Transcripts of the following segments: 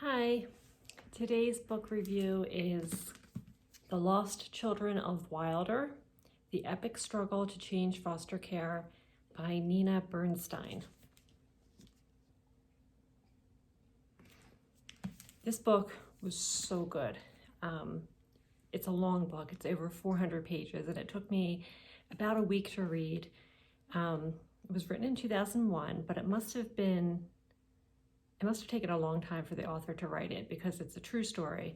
Hi, today's book review is The Lost Children of Wilder, The Epic Struggle to Change Foster Care by Nina Bernstein. This book was so good. It's a long book, it's over 400 pages, and it took me about a week to read. It was written in 2001, but it must have taken a long time for the author to write it because it's a true story.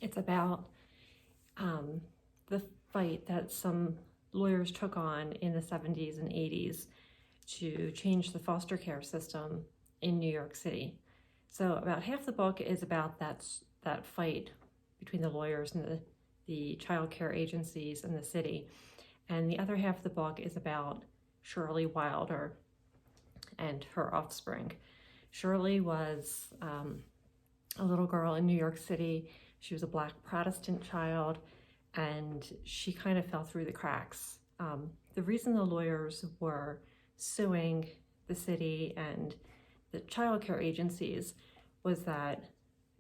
It's about the fight that some lawyers took on in the 70s and 80s to change the foster care system in New York City. So about half the book is about that fight between the lawyers and the child care agencies in the city. And the other half of the book is about Shirley Wilder and her offspring. Shirley was a little girl in New York City. She was a Black Protestant child, and she kind of fell through the cracks. The reason the lawyers were suing the city and the child care agencies was that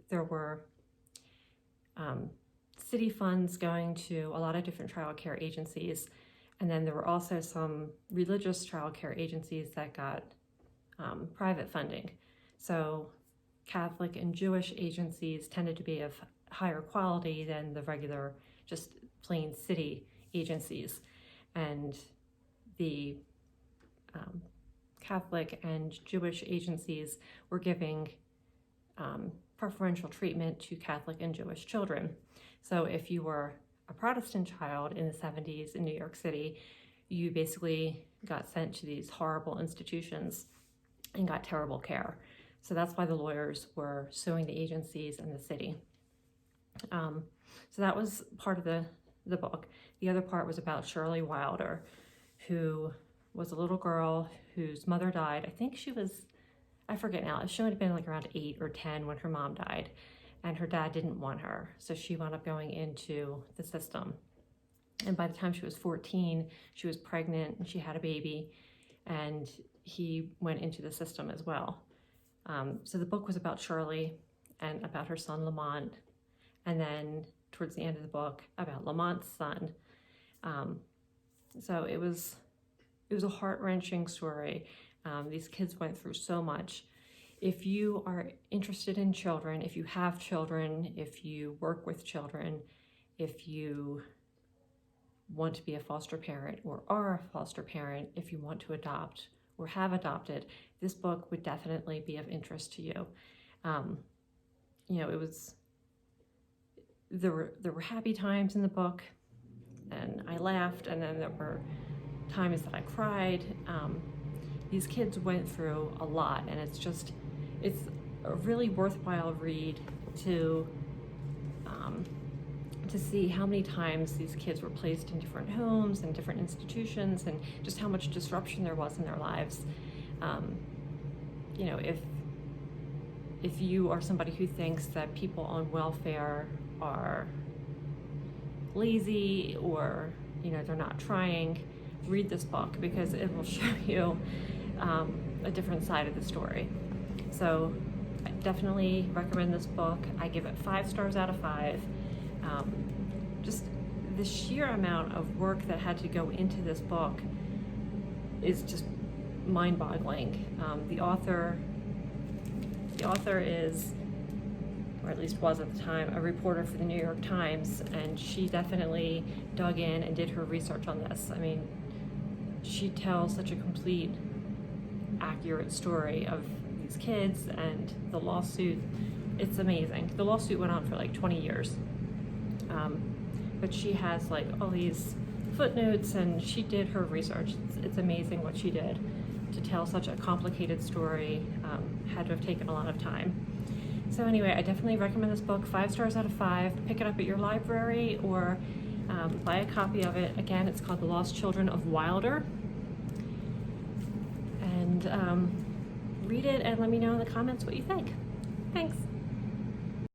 there were city funds going to a lot of different child care agencies, and then there were also some religious child care agencies that got private funding. So Catholic and Jewish agencies tended to be of higher quality than the regular, just plain city agencies. And the Catholic and Jewish agencies were giving preferential treatment to Catholic and Jewish children. So if you were a Protestant child in the 70s in New York City, you basically got sent to these horrible institutions and got terrible care. So that's why the lawyers were suing the agencies and the city. So that was part of the book. The other part was about Shirley Wilder, who was a little girl whose mother died. I think she was, I forget now, she would have been like around 8 or 10 when her mom died, and her dad didn't want her. So she wound up going into the system. And by the time she was 14, she was pregnant and she had a baby, and he went into the system as well. So the book was about Shirley and about her son Lamont, and then towards the end of the book about Lamont's son. So it was a heart-wrenching story. These kids went through so much. If you are interested in children, if you have children, if you work with children, if you want to be a foster parent or are a foster parent, if you want to adopt or have adopted, this book would definitely be of interest to you. There were happy times in the book, and I laughed, and then there were times that I cried. These kids went through a lot, and it's a really worthwhile read to see how many times these kids were placed in different homes and different institutions, and just how much disruption there was in their lives. If you are somebody who thinks that people on welfare are lazy or they're not trying, read this book, because it will show you a different side of the story. So I definitely recommend this book. I give it 5 stars out of 5. Just the sheer amount of work that had to go into this book is just mind-boggling. The author is, or at least was at the time, a reporter for the New York Times, and she definitely dug in and did her research on this. I mean, she tells such a complete, accurate story of these kids and the lawsuit. It's amazing. The lawsuit went on for like 20 years. But she has like all these footnotes, and she did her research. It's amazing what she did to tell such a complicated story. Had to have taken a lot of time. So anyway, I definitely recommend this book. 5 stars out of 5. Pick it up at your library or buy a copy of it. Again, it's called The Lost Children of Wilder. And read it and let me know in the comments what you think. Thanks.